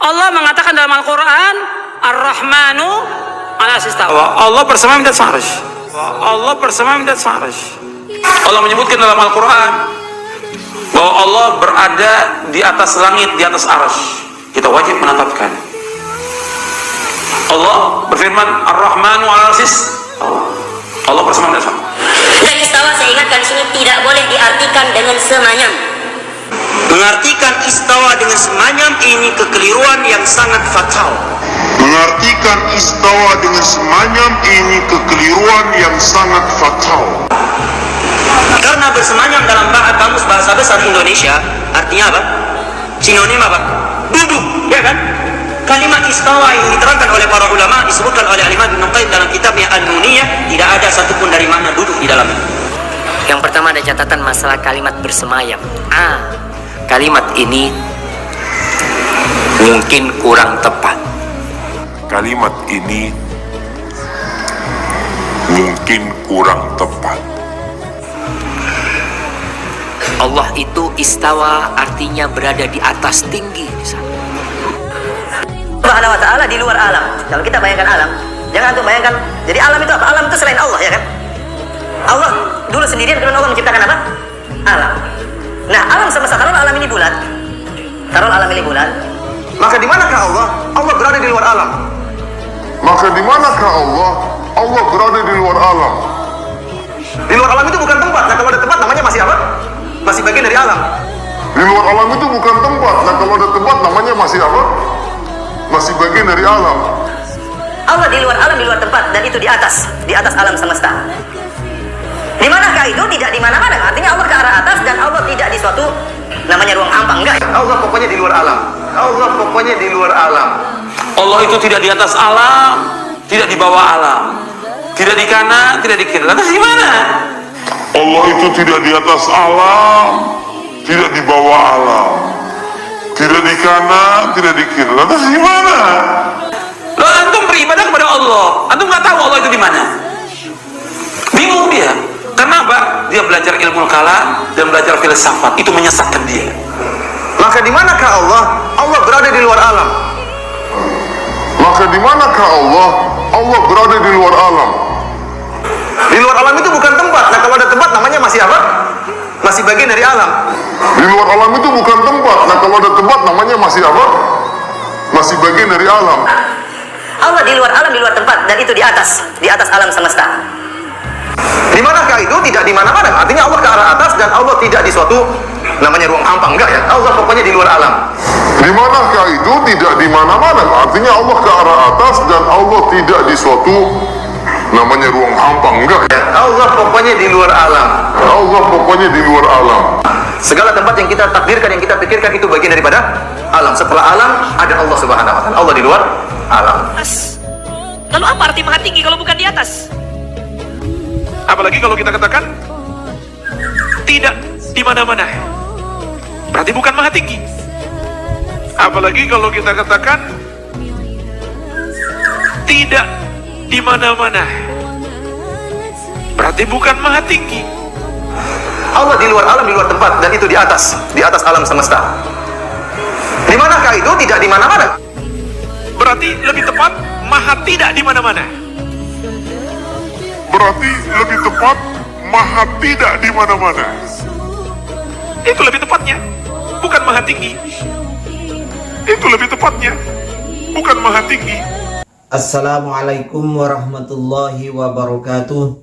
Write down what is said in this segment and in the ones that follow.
Allah mengatakan dalam Al-Quran, Ar-Rahmanu ala istawa. Allah bersama di atas arsy. Allah bersama di atas arsy. Allah menyebutkan dalam Al-Quran bahwa Allah berada di atas langit, di atas arsy. Kita wajib menetapkan. Allah berfirman, Ar-Rahmanu ala istawa. Allah bersama di atas arsy. Dan istawa, saya ingatkan di sini, tidak boleh diartikan dengan semanyam. Mengartikan istawa dengan semanyam ini kekeliruan yang sangat fatal. Mengartikan istawa dengan semanyam ini kekeliruan yang sangat fatal. Karena bersemanyam dalam kamus bahasa besar Indonesia artinya apa? Sinonim apa? Duduk, ya kan? Kalimat istawa yang diterangkan oleh para ulama disebutkan oleh Al-Imam Ibnu Qayyim dalam kitabnya An-Nuniyah, tidak ada satupun dari makna duduk di dalamnya. Yang pertama ada catatan masalah kalimat bersemayam. Kalimat ini mungkin kurang tepat. Kalimat ini mungkin kurang tepat. Allah itu istawa artinya berada di atas tinggi di sana. Subhanahu wa ta'ala di luar alam. Kalau kita bayangkan alam, jangan antum bayangkan. Jadi alam itu apa? Alam itu selain Allah, ya kan? Allah dulu sendirian, kemudian Allah menciptakan apa? Alam. Nah, alam semesta, taruh alam ini bulat. Taruh alam ini bulat. Maka di manakah Allah? Allah berada di luar alam. Maka di manakah Allah? Allah berada di luar alam. Di luar alam itu bukan tempat. Nah, kalau ada tempat namanya masih apa? Masih bagian dari alam. Di luar alam itu bukan tempat. Nah, kalau ada tempat namanya masih apa? Masih bagian dari alam. Allah di luar alam, di luar tempat, dan itu di atas alam semesta. Di manakah itu? Tidak di mana-mana. Artinya Allah ke arah atas dan Allah tidak di suatu namanya ruang hampa, enggak. Allah pokoknya di luar alam. Allah pokoknya di luar alam. Allah itu tidak di atas alam, tidak di bawah alam, tidak di kanan, tidak di kiri. Lantas di mana? Allah itu tidak di atas alam, tidak di bawah alam, tidak di kanan, tidak di kiri. Lantas di mana? Loh, antum beribadah kepada Allah, antum nggak tahu Allah itu di mana? Bingung dia. Kenapa? Dia belajar ilmu kalam dan belajar filsafat, itu menyesatkan dia. Maka di manakah Allah? Allah berada di luar alam. Maka di manakah Allah? Allah berada di luar alam. Di luar alam itu bukan tempat. Nah, kalau ada tempat namanya masih apa? Masih bagian dari alam. Di luar alam itu bukan tempat. Nah, kalau ada tempat namanya masih apa? Masih bagian dari alam. Allah di luar alam, di luar tempat, dan itu di atas alam semesta. Di manakah itu? Tidak di mana-mana. Artinya Allah ke arah atas dan Allah tidak di suatu namanya ruang hampa, enggak ya? Allah pokoknya di luar alam. Di manakah itu? Tidak di mana-mana. Artinya Allah ke arah atas dan Allah tidak di suatu namanya ruang hampa, enggak ya? Allah pokoknya di luar alam. Allah pokoknya di luar alam. Segala tempat yang kita takdirkan, yang kita pikirkan itu bagian daripada alam. Setelah alam ada Allah Subhanahu wa ta'ala. Allah di luar alam. Lalu apa arti maha tinggi kalau bukan di atas? Apalagi kalau kita katakan tidak di mana-mana, berarti bukan maha tinggi. Apalagi kalau kita katakan tidak di mana-mana, berarti bukan maha tinggi. Allah di luar alam, di luar tempat, dan itu di atas alam semesta. Di manakah itu? Tidak di mana-mana. Berarti lebih tepat maha tidak di mana-mana. Berarti lebih tepat maha tidak di mana-mana. Itu lebih tepatnya, bukan maha tinggi. Itu lebih tepatnya, bukan maha tinggi. Assalamualaikum warahmatullahi wabarakatuh.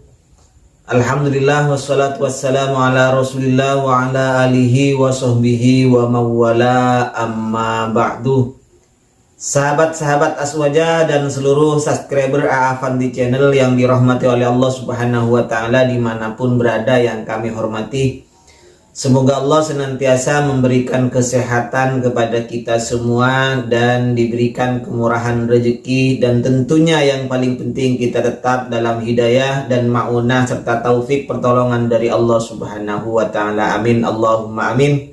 Alhamdulillah wassalatu wassalamu ala rasulillah wa ala alihi wa sahbihi wa mawala amma ba'du. Sahabat-sahabat Aswaja dan seluruh subscriber A'afanti Channel yang dirahmati oleh Allah Subhanahu wa ta'ala dimanapun berada yang kami hormati, semoga Allah senantiasa memberikan kesehatan kepada kita semua dan diberikan kemurahan rezeki, dan tentunya yang paling penting kita tetap dalam hidayah dan ma'unah serta taufik pertolongan dari Allah Subhanahu wa ta'ala. Amin Allahumma amin.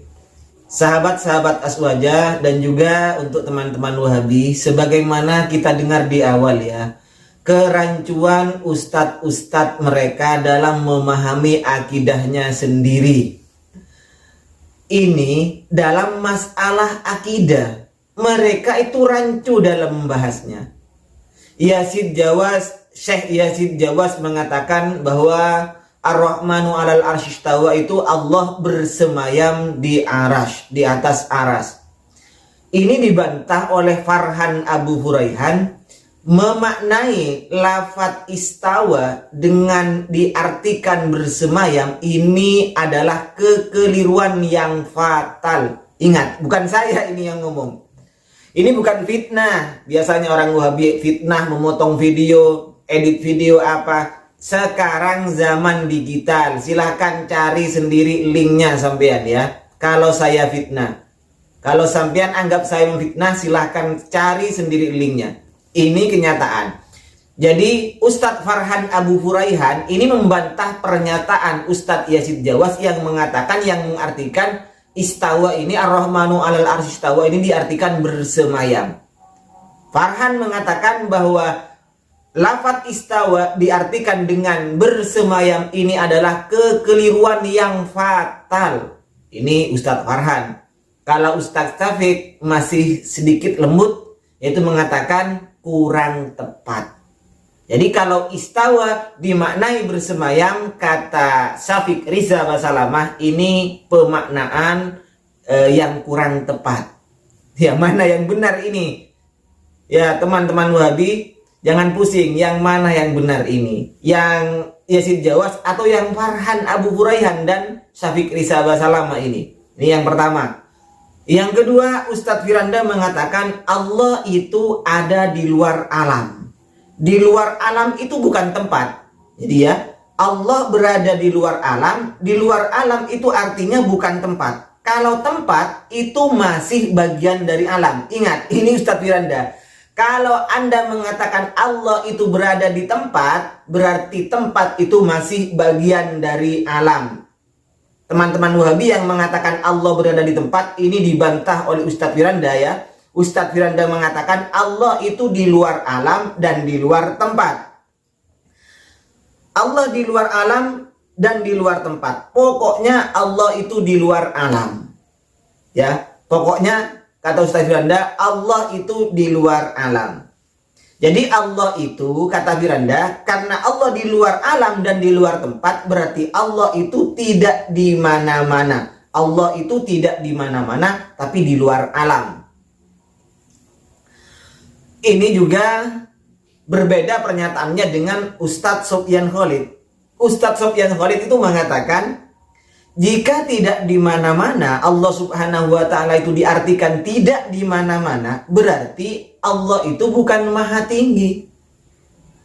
Sahabat-sahabat Aswaja dan juga untuk teman-teman Wahabi, sebagaimana kita dengar di awal ya, kerancuan ustadz-ustadz mereka dalam memahami akidahnya sendiri. Ini dalam masalah akidah mereka itu rancu dalam membahasnya. Syekh Yazid Jawas mengatakan bahwa Ar-Rahmanu 'alal arsy istawa itu Allah bersemayam di arasy, di atas aras. Ini dibantah oleh Farhan Abu Huraihan, memaknai lafadz istawa dengan diartikan bersemayam ini adalah kekeliruan yang fatal. Ingat, bukan saya ini yang ngomong. Ini bukan fitnah. Biasanya orang Wahabi fitnah, memotong video, edit video apa. Sekarang zaman digital, silahkan cari sendiri linknya sampean ya. Kalau saya fitnah, kalau sampean anggap saya memfitnah, silahkan cari sendiri linknya. Ini kenyataan. Jadi Ustadz Farhan Abu Huraihan ini membantah pernyataan Ustadz Yazid Jawas yang mengatakan, yang mengartikan istawa ini, Ar-Rahmanu 'alal arsy istawa ini diartikan bersemayam. Farhan mengatakan bahwa lafadz istawa diartikan dengan bersemayam ini adalah kekeliruan yang fatal. Ini Ustadz Farhan. Kalau Ustadz Taufik masih sedikit lembut, yaitu mengatakan kurang tepat. Jadi kalau istawa dimaknai bersemayam, kata Syafiq Riza Basalamah, ini pemaknaan yang kurang tepat. Ya, mana yang benar ini? Ya, teman-teman Wahabi, jangan pusing, yang mana yang benar ini? Yang Yazid Jawas atau yang Farhan Abu Huraihan dan Syafiq Riza Basalamah ini? Ini yang pertama. Yang kedua, Ustadz Firanda mengatakan Allah itu ada di luar alam. Di luar alam itu bukan tempat. Jadi ya, Allah berada di luar alam. Di luar alam itu artinya bukan tempat. Kalau tempat itu masih bagian dari alam. Ingat, ini Ustadz Firanda. Kalau Anda mengatakan Allah itu berada di tempat, berarti tempat itu masih bagian dari alam. Teman-teman Wahabi yang mengatakan Allah berada di tempat, ini dibantah oleh Ustadz Firanda ya. Ustadz Firanda mengatakan Allah itu di luar alam dan di luar tempat. Allah di luar alam dan di luar tempat. Pokoknya Allah itu di luar alam. Ya, pokoknya kata Ustadz Firanda, Allah itu di luar alam. Jadi Allah itu, kata Firanda, karena Allah di luar alam dan di luar tempat, berarti Allah itu tidak di mana-mana. Allah itu tidak di mana-mana, tapi di luar alam. Ini juga berbeda pernyataannya dengan Ustadz Sofyan Khalid. Ustadz Sofyan Khalid itu mengatakan, jika tidak di mana-mana, Allah Subhanahu wa Ta'ala itu diartikan tidak di mana-mana, berarti Allah itu bukan maha tinggi,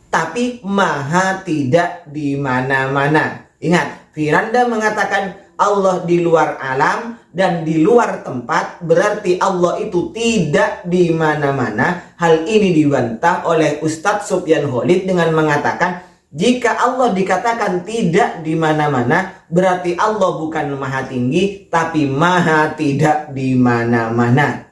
tapi maha tidak di mana-mana. Ingat, Firanda mengatakan Allah di luar alam dan di luar tempat, berarti Allah itu tidak di mana-mana. Hal ini dibantah oleh Ustadz Sofyan Khalid dengan mengatakan, jika Allah dikatakan tidak di mana-mana, berarti Allah bukan maha tinggi, tapi maha tidak di mana-mana.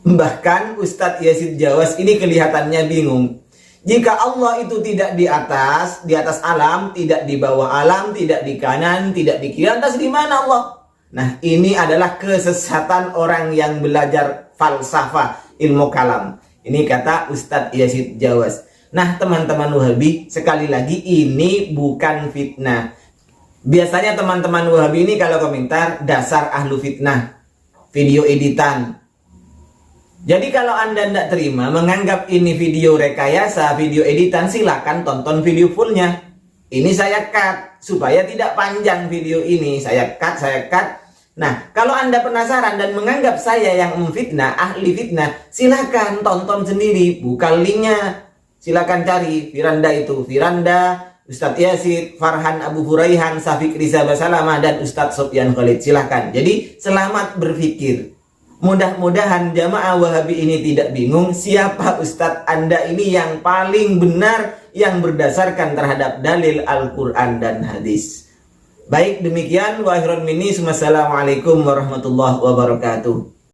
Bahkan Ustadz Yazid Jawas ini kelihatannya bingung. Jika Allah itu tidak di atas alam, tidak di bawah alam, tidak di kanan, tidak di kiri, lantas di mana Allah? Nah, ini adalah kesesatan orang yang belajar falsafah, ilmu kalam. Ini kata Ustadz Yazid Jawas. Nah, teman-teman Wahabi, sekali lagi ini bukan fitnah. Biasanya teman-teman Wahabi ini kalau komentar, dasar ahlu fitnah, video editan. Jadi kalau Anda tidak terima, menganggap ini video rekayasa, video editan, silakan tonton video fullnya. Ini saya cut supaya tidak panjang video ini. Saya cut. Nah, kalau Anda penasaran dan menganggap saya yang memfitnah, ahli fitnah, silakan tonton sendiri. Buka linknya. Silakan cari Firanda itu. Firanda, Ustadz Yazid, Farhan Abu Huraihan, Syafiq Riza Basalamah, dan Ustadz Sofyan Khalid. Silakan. Jadi selamat berpikir. Mudah-mudahan jamaah Wahabi ini tidak bingung siapa Ustadz Anda ini yang paling benar yang berdasarkan terhadap dalil Al-Quran dan hadis. Baik, demikian. Wa akhirun minni. Wassalamualaikum warahmatullahi wabarakatuh.